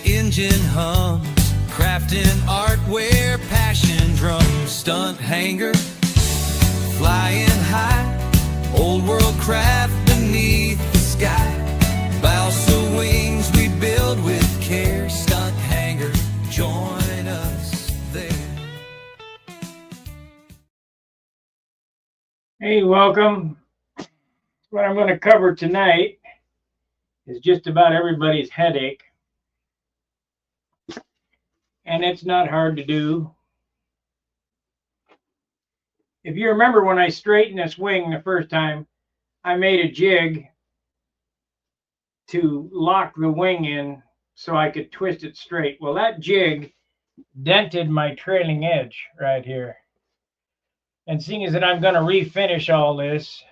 engine hums, crafting artware, passion drums, stunt hanger, flying high, old world craft beneath the sky. Balsa wings we build with care, stunt hanger, join us there. Hey, welcome. What I'm going to cover tonight is just about everybody's headache. And it's not hard to do. If you remember when I straightened this wing the first time, I made a jig to lock the wing in so I could twist it straight. Well, that jig dented my trailing edge right here. And seeing as that I'm going to refinish all this,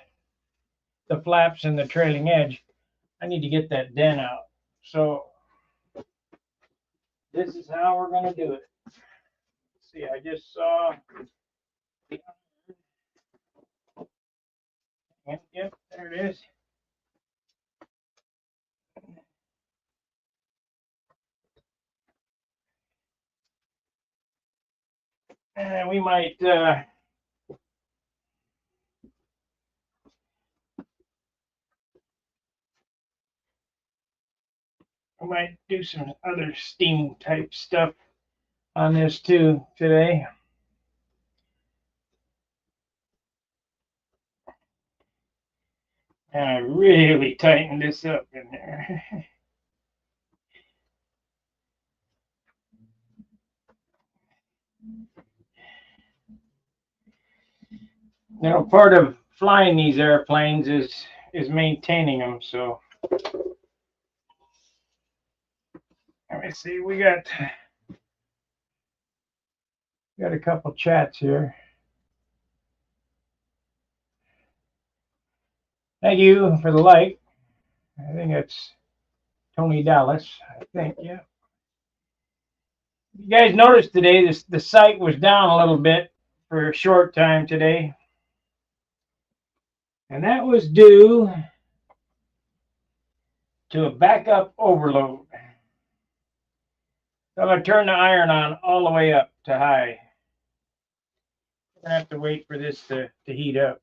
the flaps and the trailing edge, I need to get that dent out. So this is how we're going to do it. See, I just saw. Yep, there it is. And we might do some other steam type stuff on this too today. And I really tightened this up in there. You know, part of flying these airplanes is maintaining them. So let me see. We got a couple chats here. Thank you for the like. I think it's Tony Dallas. I think, yeah. You guys noticed today the site was down a little bit for a short time today. And that was due to a backup overload. So I'm going to turn the iron on all the way up to high. We're going to have to wait for this to heat up.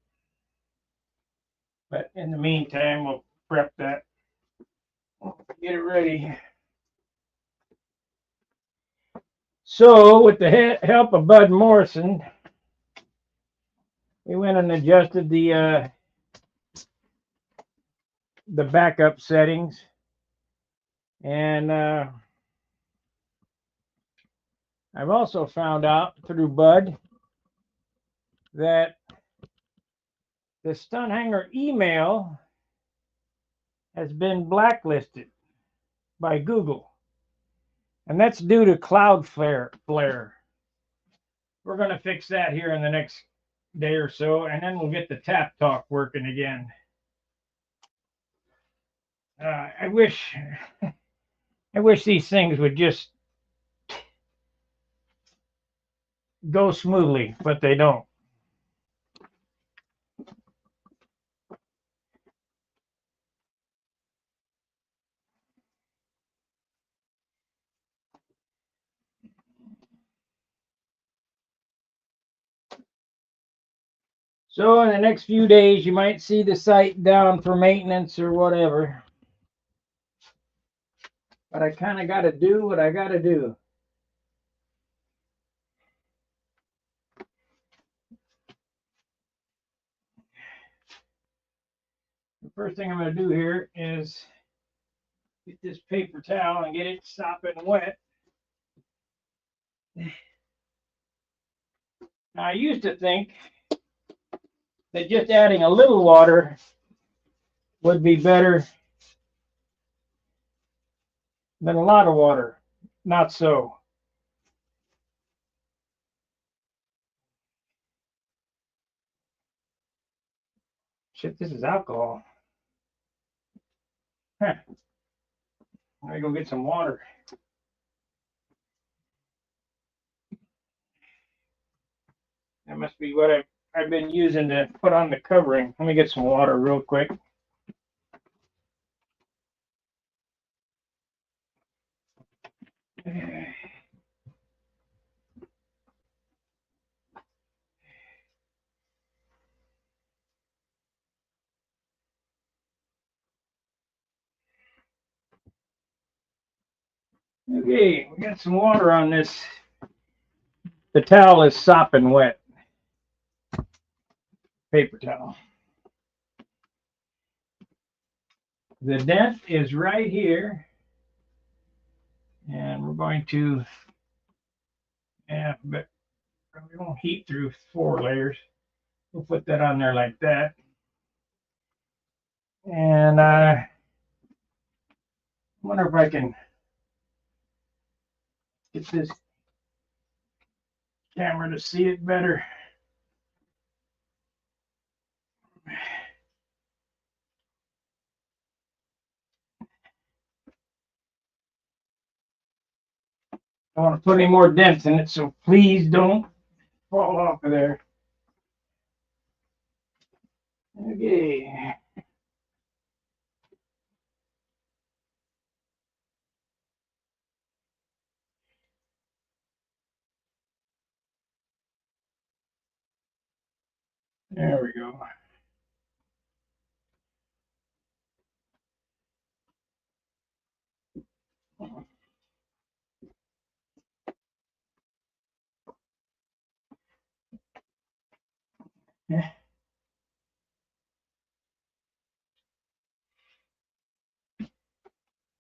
But in the meantime, we'll prep that. Get it ready. So with the help of Bud Morrison, we went and adjusted the backup settings. And I've also found out through Bud that the stunt hanger email has been blacklisted by Google. And that's due to Cloudflare. We're going to fix that here in the next day or so, and then we'll get the Tap Talk working again. I wish these things would just go smoothly, but they don't. So in the next few days, you might see the site down for maintenance or whatever. But I kind of got to do what I got to do. The first thing I'm going to do here is get this paper towel and get it sopping wet. Now, I used to think that just adding a little water would be better than a lot of water. Not so. Shit, this is alcohol. Huh. Let me go get some water. That must be what I've been using to put on the covering. Let me get some water real quick. Okay, we got some water on this. The towel is sopping wet. Paper towel. The dent is right here. And we're going to, but we won't heat through 4 layers. We'll put that on there like that. And I wonder if I can get this camera to see it better. I don't want to put any more dents in it, so please don't fall off of there. Okay. There we go.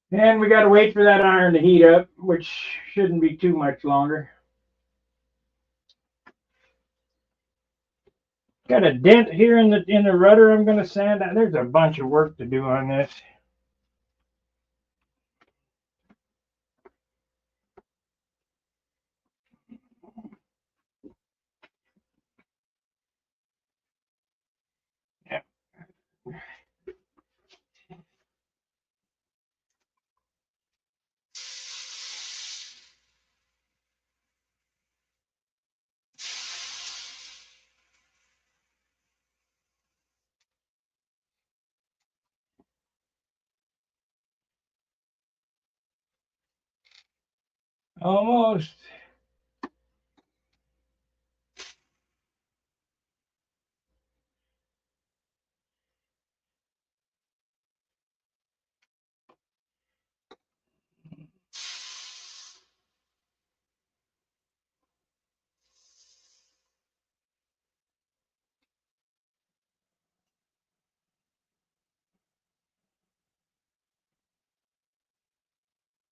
And we got to wait for that iron to heat up, which shouldn't be too much longer. Got a dent here in the rudder. I'm going to sand out. There's a bunch of work to do on this. Yeah. Almost.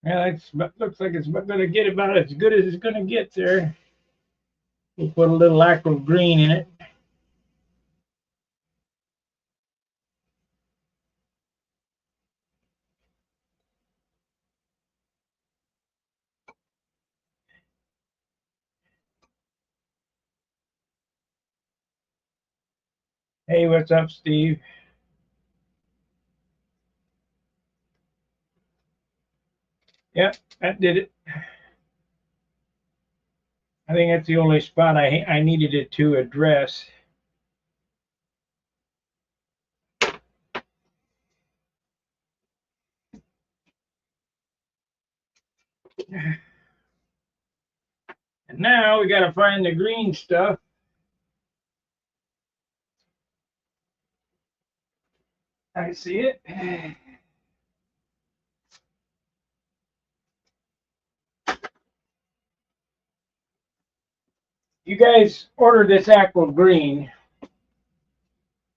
Yeah, it looks like it's going to get about as good as it's going to get there. We'll put a little aqua green in it. Hey, what's up, Steve? Yep, that did it. I think that's the only spot I needed it to address. And now we got to find the green stuff. I see it. You guys order this aqua green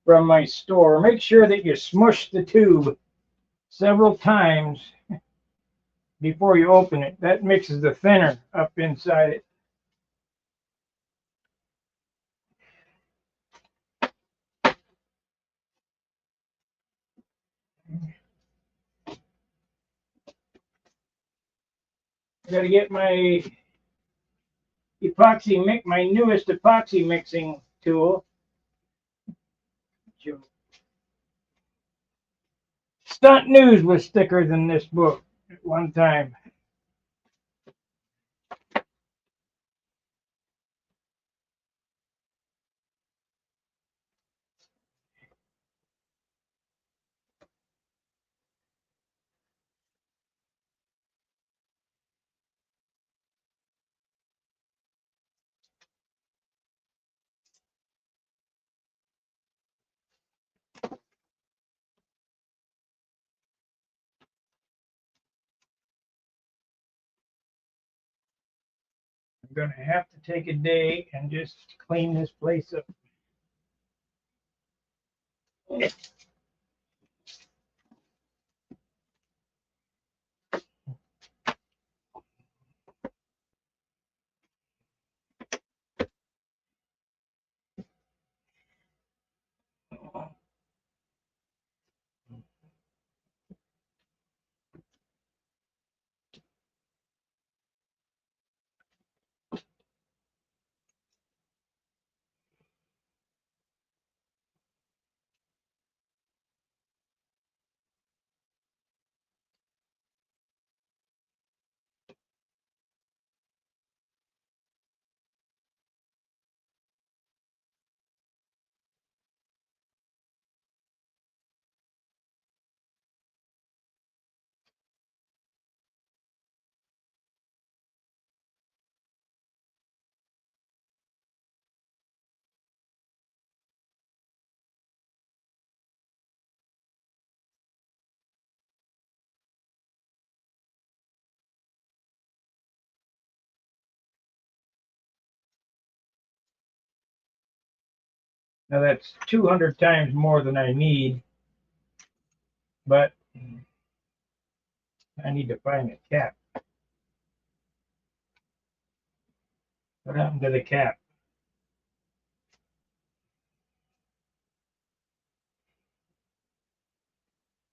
from my store. Make sure that you smush the tube several times before you open it. That mixes the thinner up inside it. I got to get my my newest epoxy mixing tool. Stunt News was thicker than this book at one time. going to have to take a day and just clean this place up. Now that's 200 times more than I need, but I need to find the cap. What happened to the cap?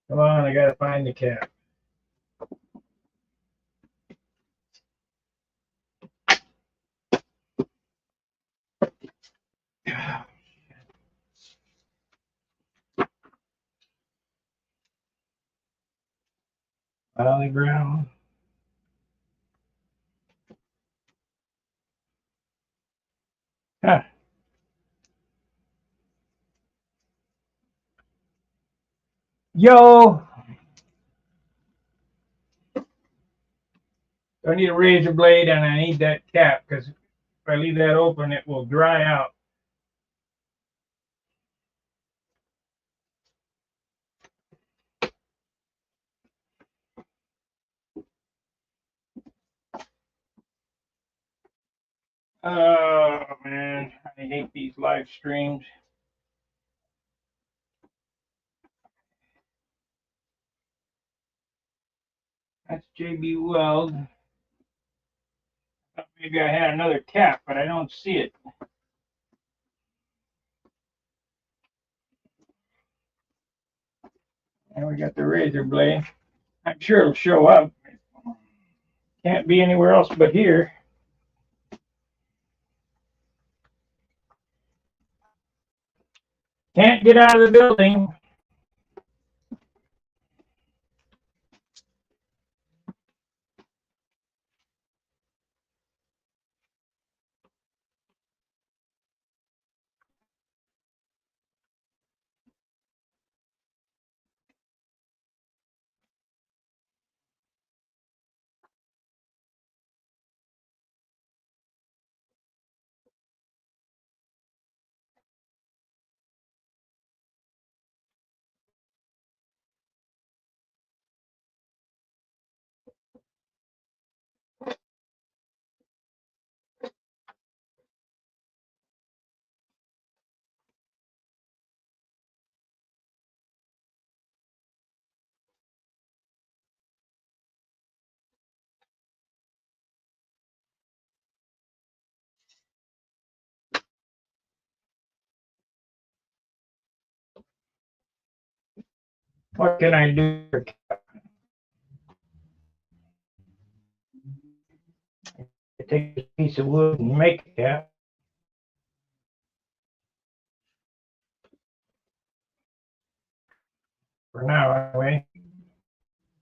Come on, I gotta find the cap. Valley ground. Huh. Yo! I need a razor blade and I need that cap because if I leave that open, it will dry out. Oh man, I hate these live streams. That's JB Weld. Thought maybe I had another cap, but I don't see it. And we got the razor blade. I'm sure it'll show up. Can't be anywhere else but here. Can't get out of the building. What can I do? Take a piece of wood and make a cap. For now, anyway.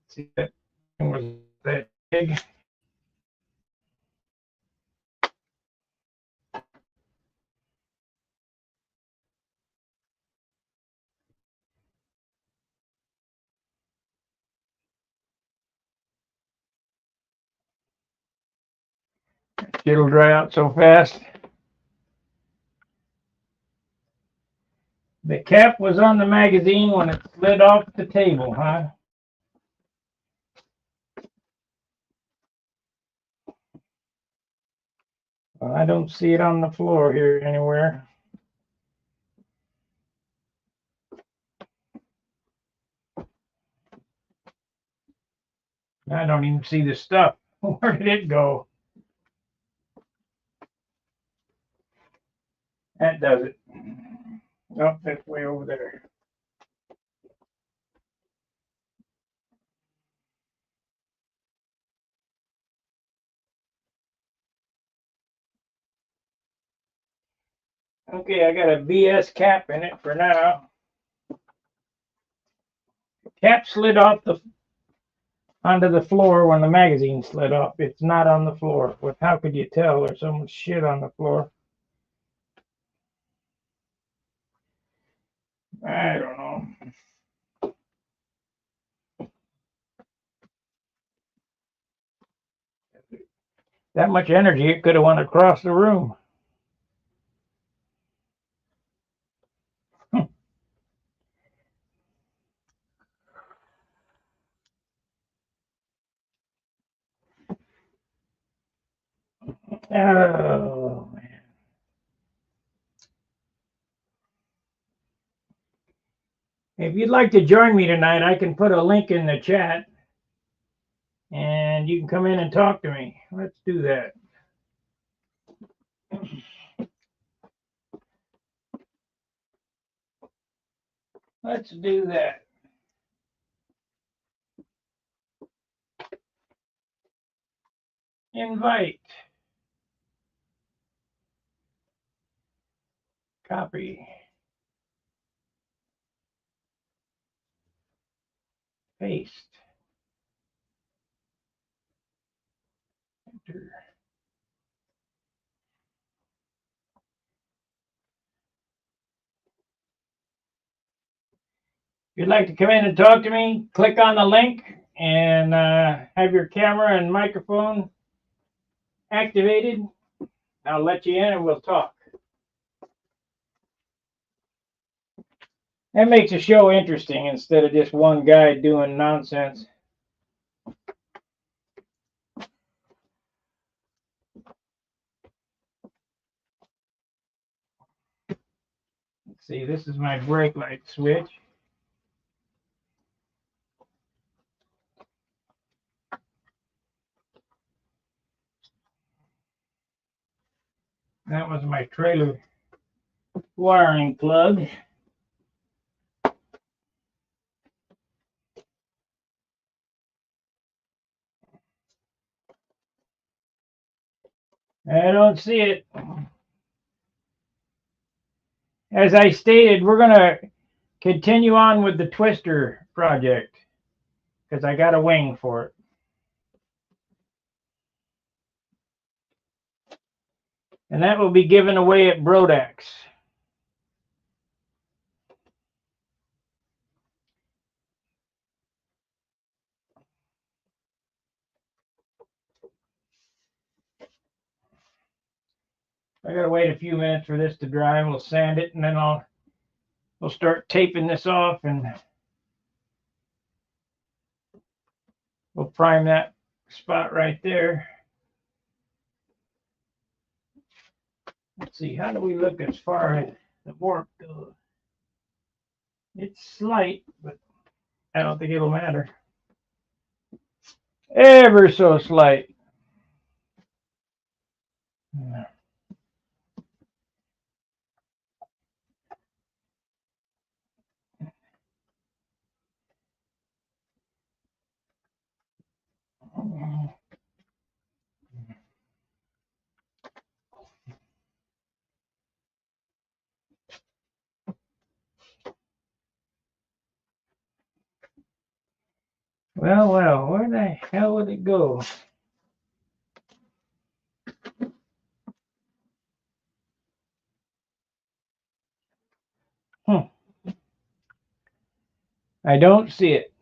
See, that thing was that big. It'll dry out so fast. The cap was on the magazine when it slid off the table, huh? Well, I don't see it on the floor here anywhere. I don't even see the stuff. Where did it go? That does it. Oh, that's way over there. Okay, I got a BS cap in it for now. Cap slid off onto the floor when the magazine slid off. It's not on the floor. But how could you tell? There's so much shit on the floor. I don't know. That much energy, it could have went across the room. Oh, man. If you'd like to join me tonight, I can put a link in the chat and you can come in and talk to me. Let's do that. Let's do that. Invite. Copy. Paste. Enter. If you'd like to come in and talk to me, click on the link and have your camera and microphone activated. I'll let you in and we'll talk. That makes the show interesting instead of just one guy doing nonsense. Let's see, this is my brake light switch. That was my trailer wiring plug. I don't see it. As I stated, we're going to continue on with the twister project because I got a wing for it. And that will be given away at Brodax. I gotta wait a few minutes for this to dry. We'll sand it and then we'll start taping this off and we'll prime that spot right there. Let's see, how do we look as far as the warp goes? It's slight, but I don't think it'll matter. Ever so slight. Well, where the hell would it go? I don't see it.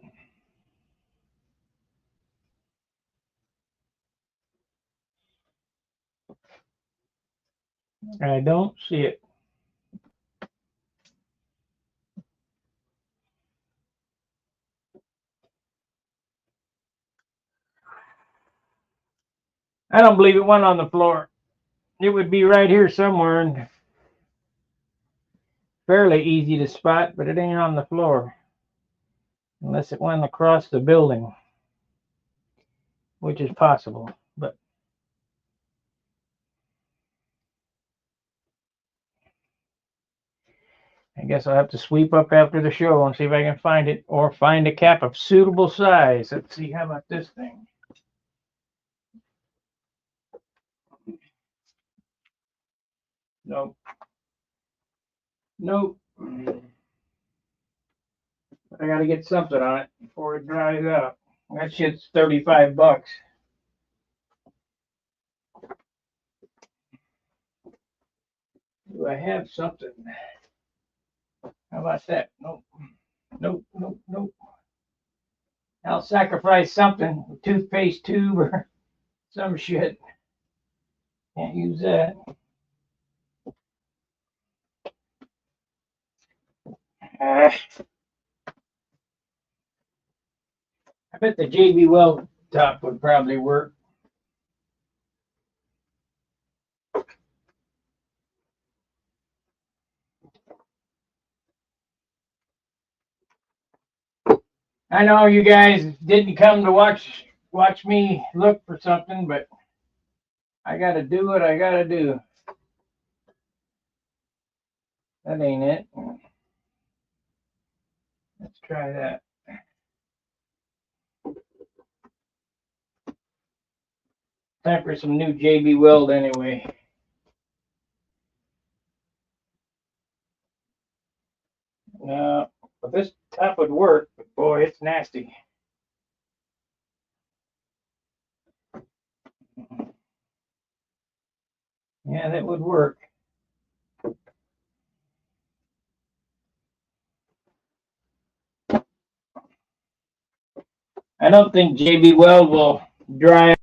I don't see it. I don't believe it went on the floor. it would be right here somewhere and fairly easy to spot, but it ain't on the floor unless it went across the building, which is possible. But I guess I'll have to sweep up after the show and see if I can find it or find a cap of suitable size. Let's see, how about this thing? Nope. Nope. I gotta get something on it before it dries out. That shit's $35. Do I have something? How about that? Nope. Nope. Nope. Nope. I'll sacrifice something. A toothpaste tube or some shit. Can't use that. I bet the JB Weld top would probably work. I know you guys didn't come to watch me look for something, but I gotta do what I gotta do. That ain't it. Let's try that. Time for some new JB Weld anyway. No, but this top would work, but boy, it's nasty. Yeah, that would work. I don't think JB Weld will dry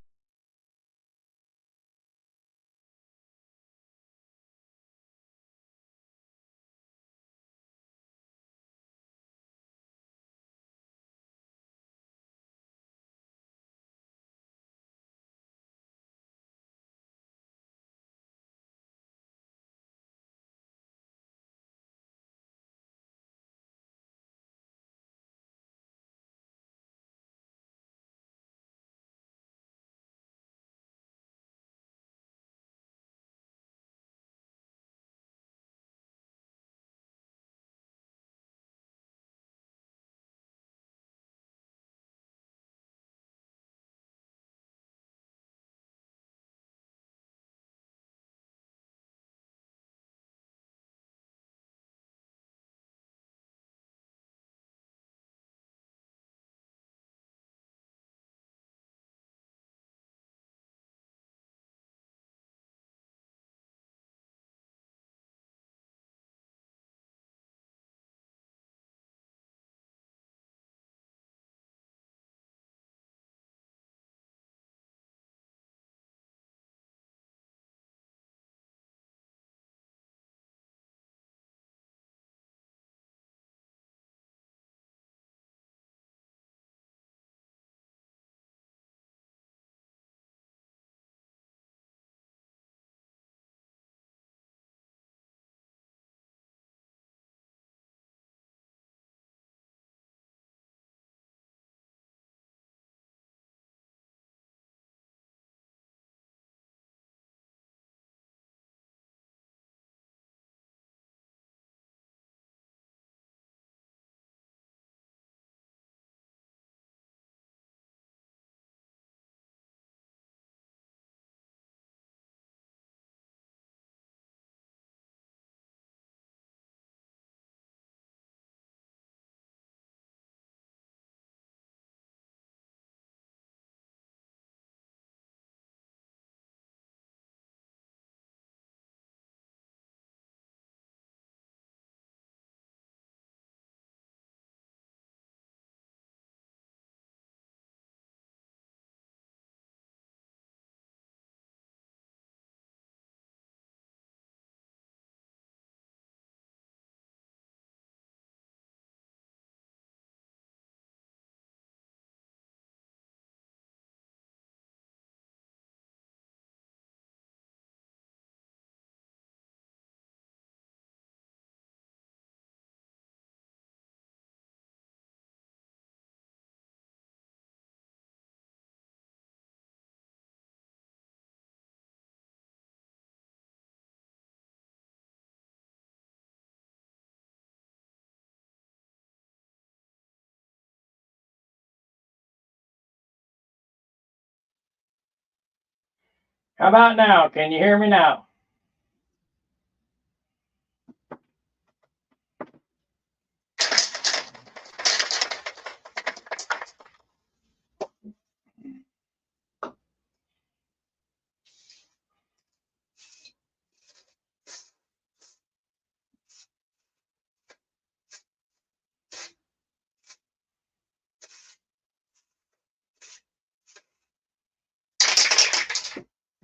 How about now? Can you hear me now?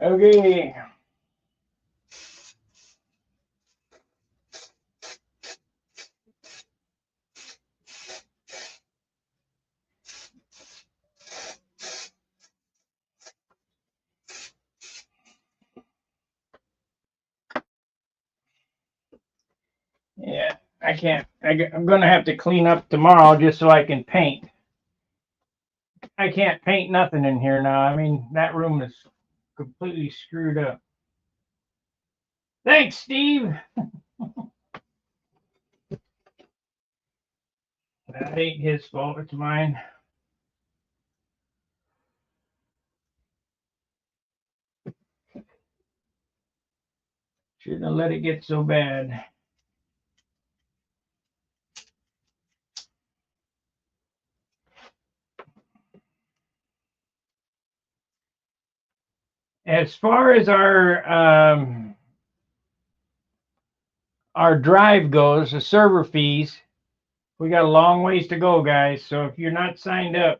Okay. Yeah, I can't. I'm going to have to clean up tomorrow just so I can paint. I can't paint nothing in here now. I mean, that room is completely screwed up. Thanks, Steve. That ain't his fault. It's mine. Shouldn't have let it get so bad. As far as our drive goes, the server fees, we got a long ways to go, guys. So if you're not signed up,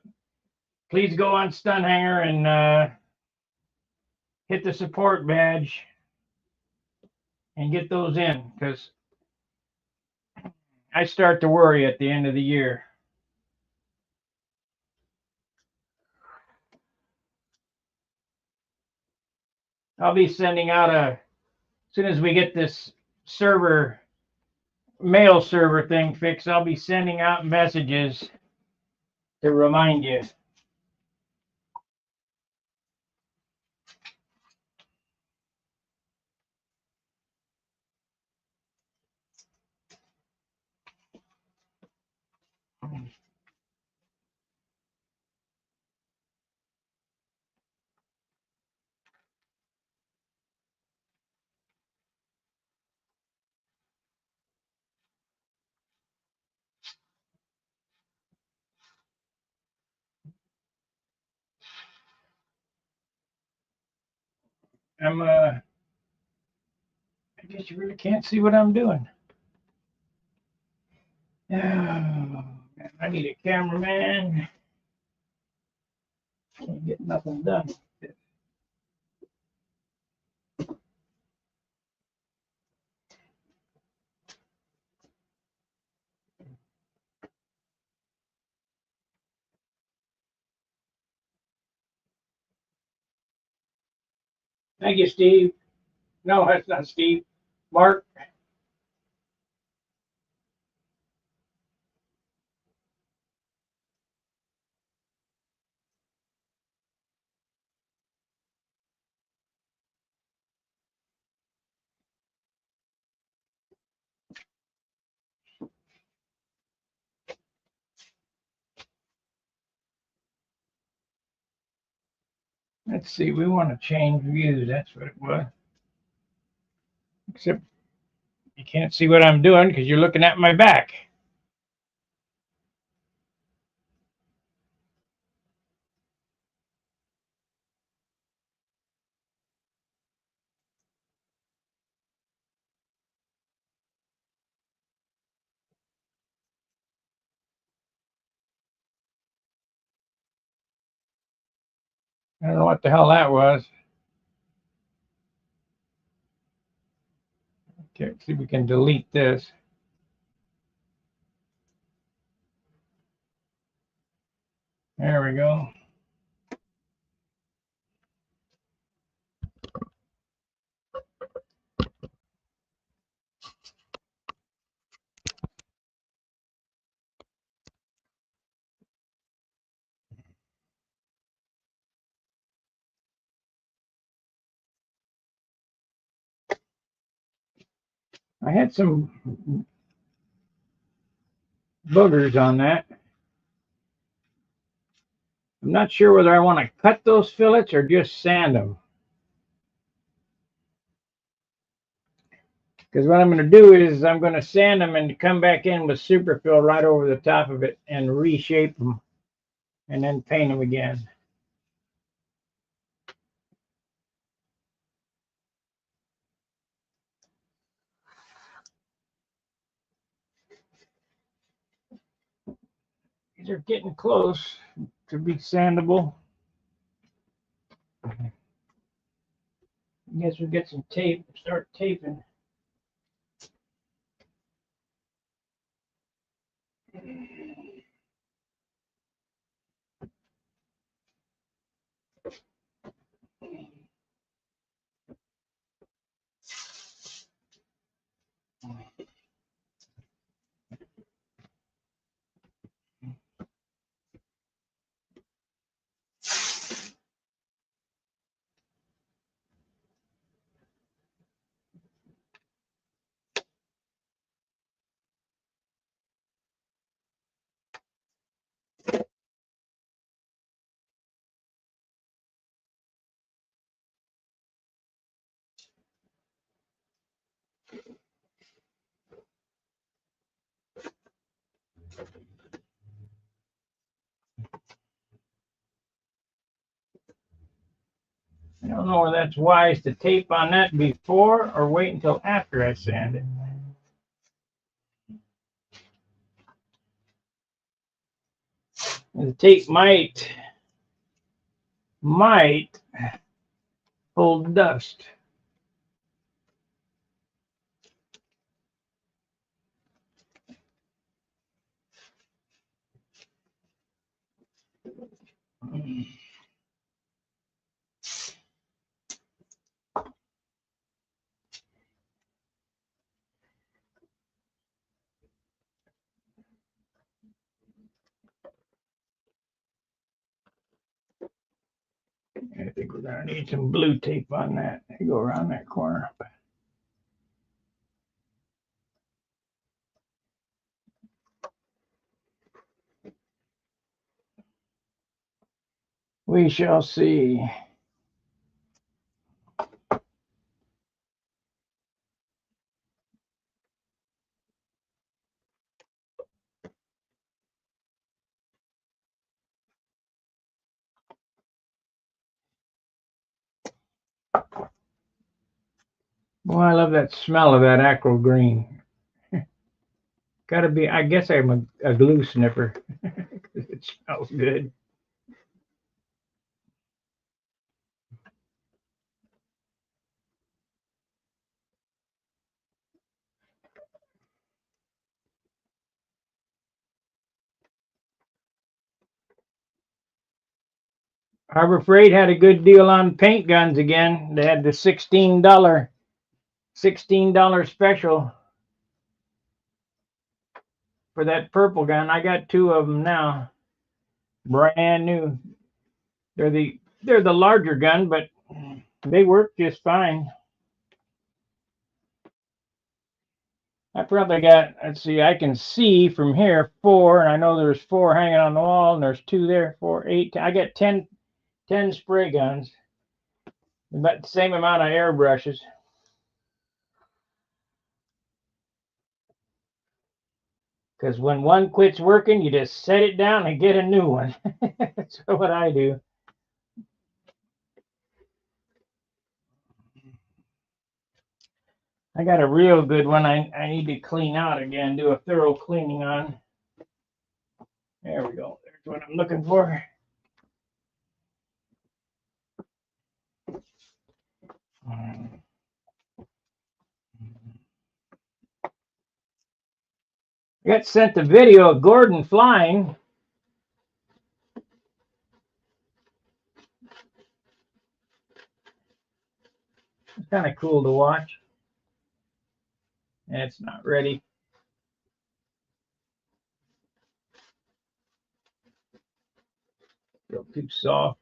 please go on Stunhanger and hit the support badge and get those in, because I start to worry at the end of the year. I'll be sending out as soon as we get this mail server thing fixed, I'll be sending out messages to remind you. I guess you really can't see what I'm doing. Oh, man, I need a cameraman. Can't get nothing done. Thank you, Steve. No, that's not Steve. Mark. Let's see. We want to change views. That's what it was. Except you can't see what I'm doing because you're looking at my back. I don't know what the hell that was. Okay, see if we can delete this. There we go. I had some boogers on that. I'm not sure whether I want to cut those fillets or just sand them. Because what I'm going to do is I'm going to sand them and come back in with superfill right over the top of it and reshape them and then paint them again. These are getting close to be sandable. I guess we'll get some tape, start taping. I don't know whether that's wise to tape on that before or wait until after I sand it. The tape might hold dust. I think we're gonna need some blue tape on that to go around that corner. We shall see. Well, I love that smell of that acro green. Gotta be, I guess I'm a glue sniffer. It smells good. Harbor Freight had a good deal on paint guns again. They had the $16 special for that purple gun. I got two of them now, brand new. They're the larger gun, but they work just fine. I probably got, let's see, I can see from here 4, and I know there's 4 hanging on the wall, and there's 2 there, 4, 8. I got 10 spray guns, about the same amount of airbrushes. Because when one quits working, you just set it down and get a new one. That's what I do. I got a real good one I need to clean out again, do a thorough cleaning on. There we go. There's what I'm looking for. I got sent a video of Gordon flying. It's kind of cool to watch. And it's not ready. Still too soft.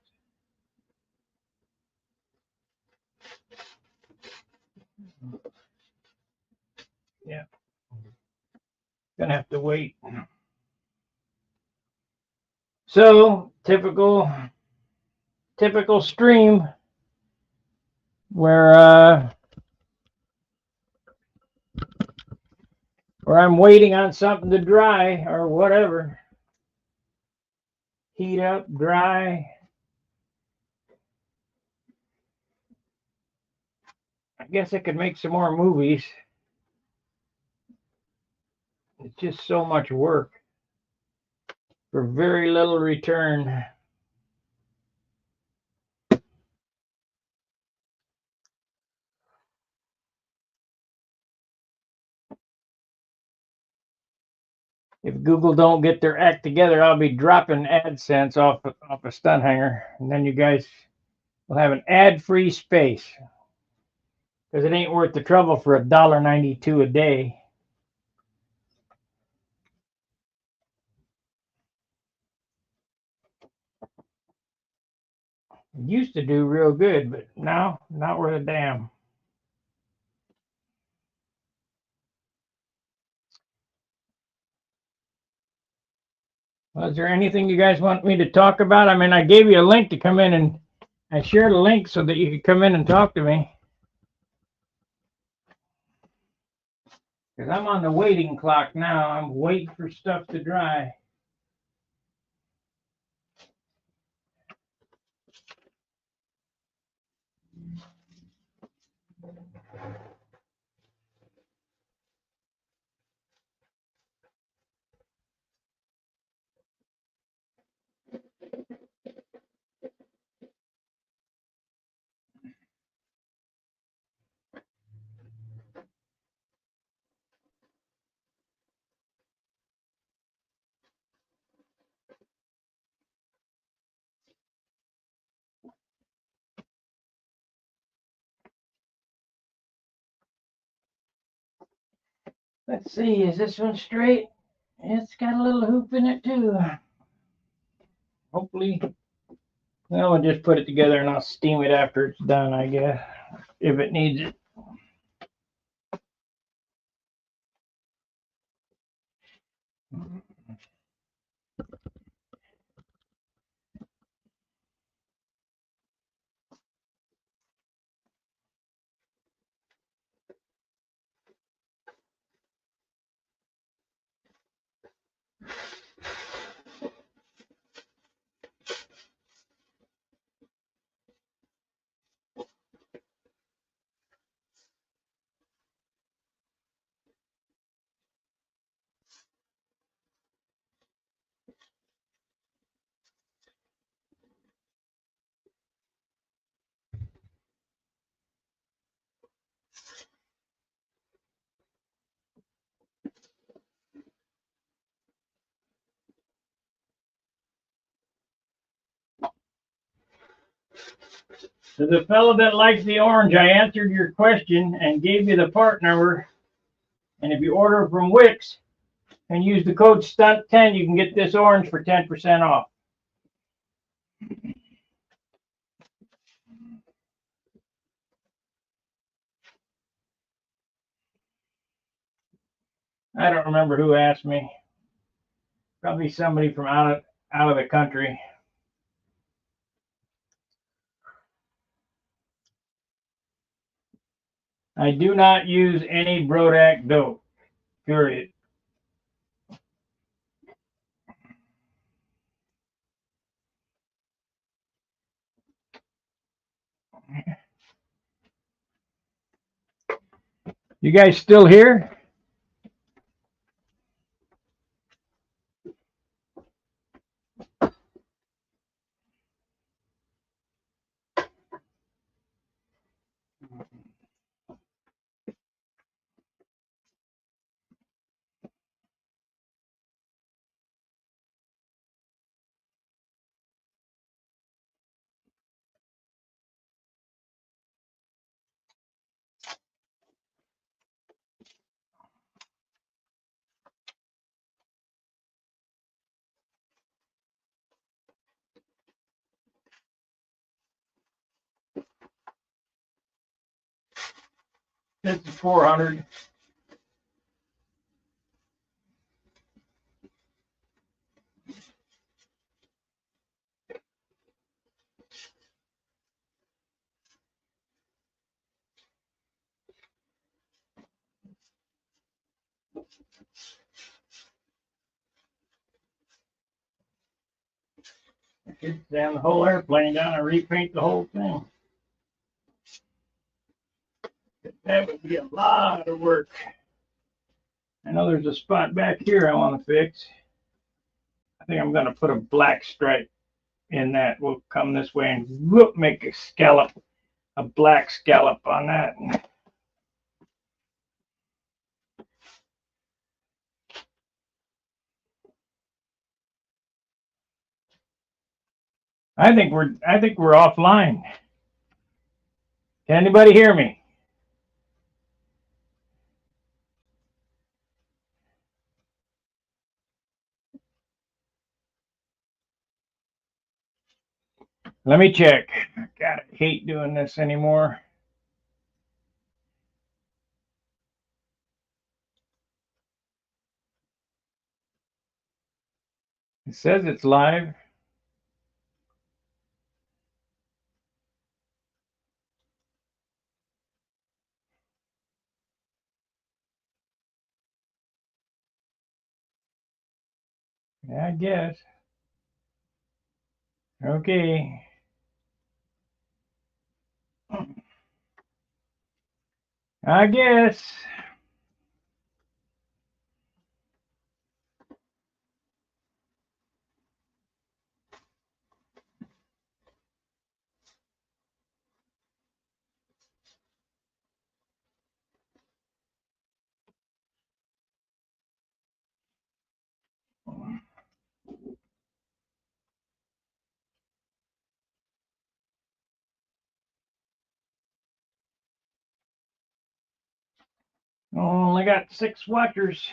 Yeah. Gonna have to wait. So typical stream where or I'm waiting on something to dry or whatever. Heat up, dry. I guess I could make some more movies. It's just so much work for very little return. If Google don't get their act together, I'll be dropping AdSense off a stunt hanger, and then you guys will have an ad-free space because it ain't worth the trouble for $1.92 a day. It used to do real good, but now not worth a damn. Well, is there anything you guys want me to talk about? I mean, I gave you a link to come in, and I shared a link so that you could come in and talk to me. Because I'm on the waiting clock now. I'm waiting for stuff to dry. Let's see, is this one straight? It's got a little hoop in it too. Hopefully, well, I'll just put it together and I'll steam it after it's done, I guess, if it needs it. To the fellow that likes the orange, I answered your question and gave you the part number. And if you order from Wix and use the code STUNT10, you can get this orange for 10% off. I don't remember who asked me. Probably somebody from out of the country. I do not use any Brodak dope, period. You guys still here? It's 400. Get down the whole airplane down and repaint the whole thing. That would be a lot of work. I know there's a spot back here I want to fix. I think I'm going to put a black stripe in that. We'll come this way and whoop, make a scallop, a black scallop on that. I think we're offline. Can anybody hear me? Let me check. God, I hate doing this anymore. It says it's live. Yeah, I guess. Okay. I guess. Only got 6 watchers.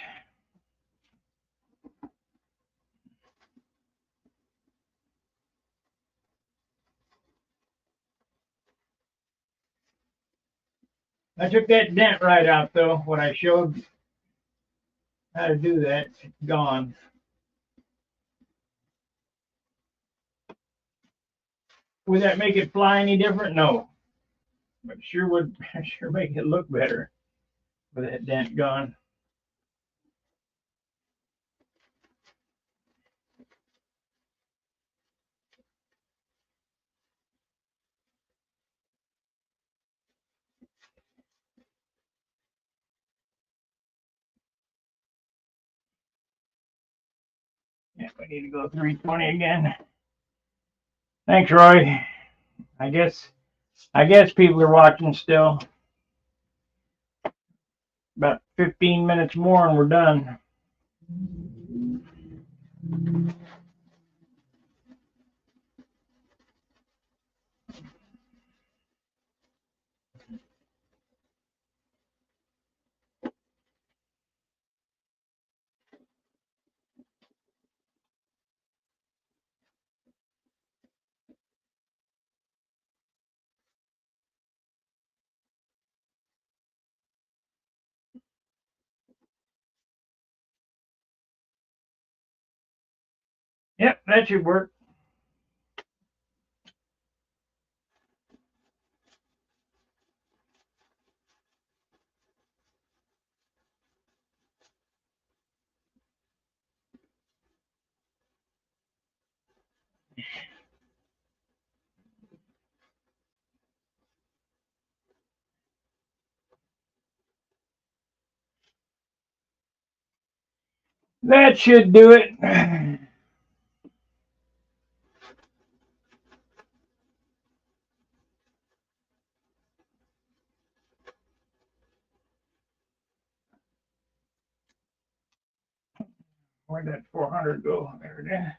I took that dent right out though. When I showed how to do that, it's gone. Would that make it fly any different? No. But sure would sure make it look better with that dent gone. Yeah, we need to go 320 again. Thanks, Roy. I guess people are watching still. About 15 minutes more and we're done. Yep, that should work. That should do it. Where'd that 400 go? There it is.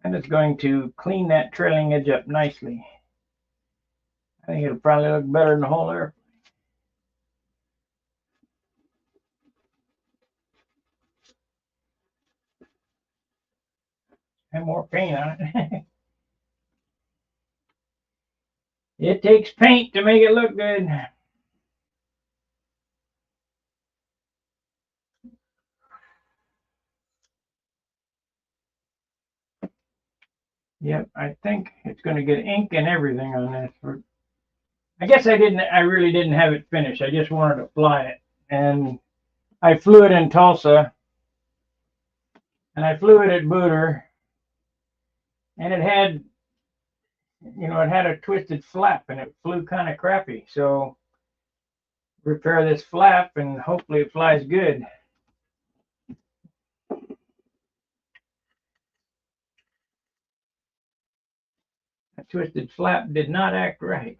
And it's going to clean that trailing edge up nicely. I think it'll probably look better than the whole airplane. And more paint on it. It takes paint to make it look good. Yep, I think it's going to get ink and everything on this. I guess I really didn't have it finished. I just wanted to fly it. And I flew it in Tulsa. And I flew it at Booter. And it had, it had a twisted flap and it flew kind of crappy. So repair this flap and hopefully it flies good. A twisted flap did not act right.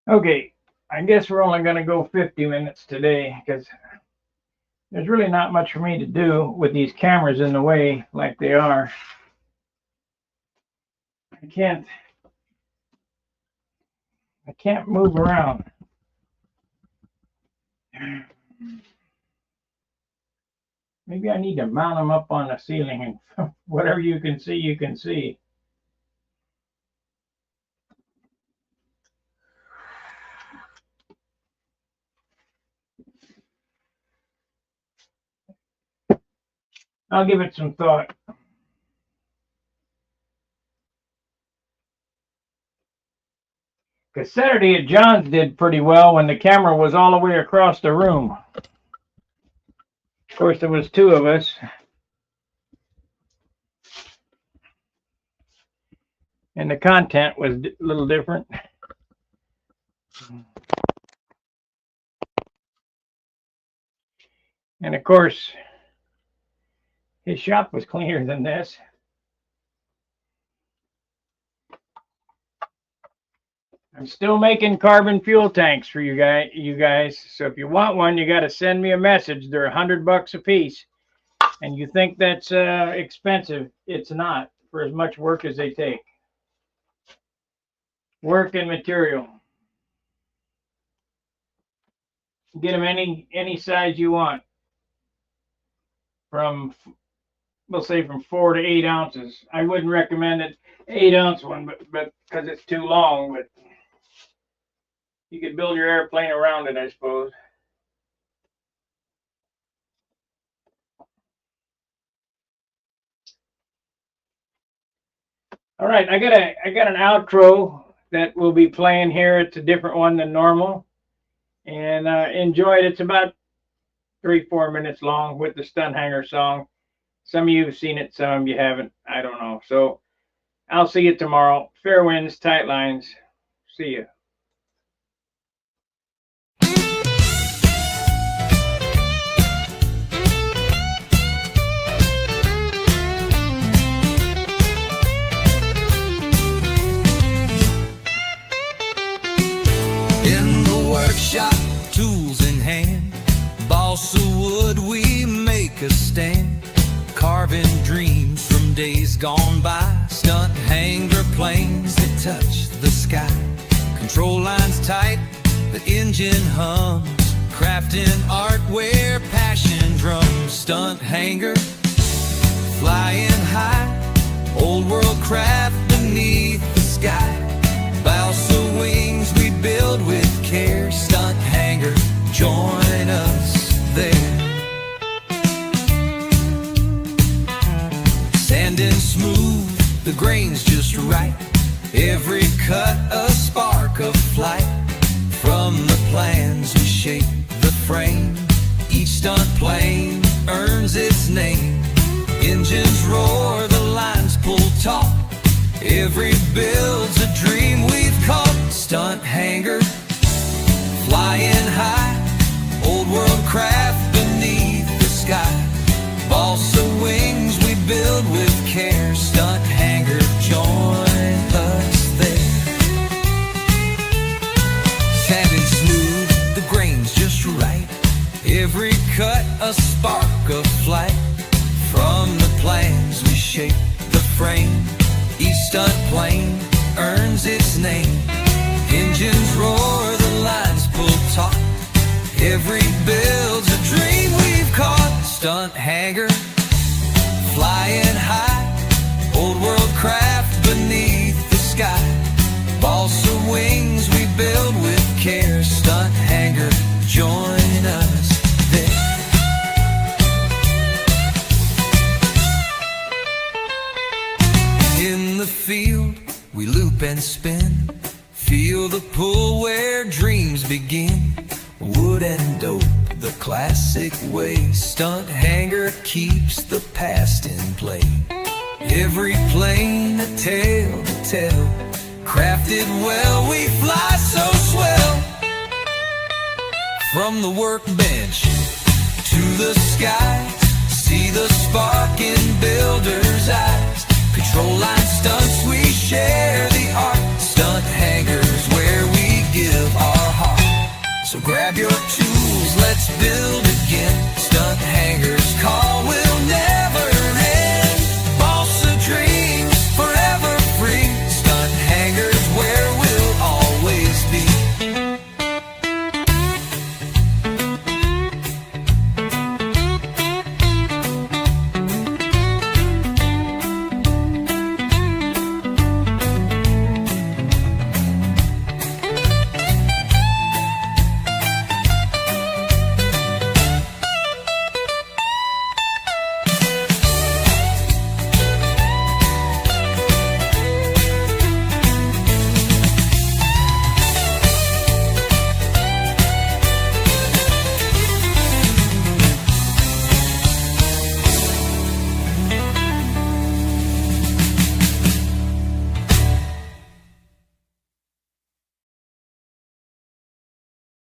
Okay, I guess we're only going to go 50 minutes today because there's really not much for me to do with these cameras in the way like they are. I can't move around. Maybe I need to mount them up on the ceiling and whatever you can see, you can see. I'll give it some thought. Because Saturday at John's did pretty well when the camera was all the way across the room. Of course, there was two of us. And the content was a little different. And of course, his shop was cleaner than this. I'm still making carbon fuel tanks for you guys. So if you want one, you got to send me a message. They're $100 a piece. And you think that's expensive. It's not for as much work as they take. Work and material. Get them any size you want. We'll say from 4 to 8 ounces. I wouldn't recommend an 8-ounce one, but because it's too long. But you could build your airplane around it, I suppose. All right, I got an outro that will be playing here. It's a different one than normal, and enjoy it. It's about 3-4 minutes long with the stunt hanger song. Some of you have seen it, some of you haven't. I don't know. So I'll see you tomorrow. Fair winds, tight lines. See you. In the workshop, tools in hand, balsa wood, we make a stand, carving dreams from days gone by, stunt hanger planes that touch the sky, control lines tight, the engine hums, crafting art where passion drums, stunt hanger, flying high, old world craft beneath the sky, balsa wings we build with care, stunt hanger, join us there. Standing smooth, the grain's just right. Every cut a spark of flight. From the plans we shape the frame. Each stunt plane earns its name. Engines roar, the lines pull taut. Every build's a dream we've caught. Stunt hangar, flying high. Old world craft beneath the sky. Balsa wings we build with care. Stunt hangar, join us there. Standing smooth, the grain's just right. Every cut a spark of flight. From the plans we shape the frame. Each stunt plane earns its name. Engines roar, the lines pull taut. Every build's a dream we've caught. Stunt hangar, flying high. Old world craft beneath the sky. Balsa wings we build with care. Stunt hangar, join us there. In the field, we loop and spin. Feel the pull where dreams begin. Wood and dope, the classic way. Stunt hangar keeps the past in play. Every plane a tale to tell. Crafted well, we fly so swell. From the workbench to the sky, see the spark in build.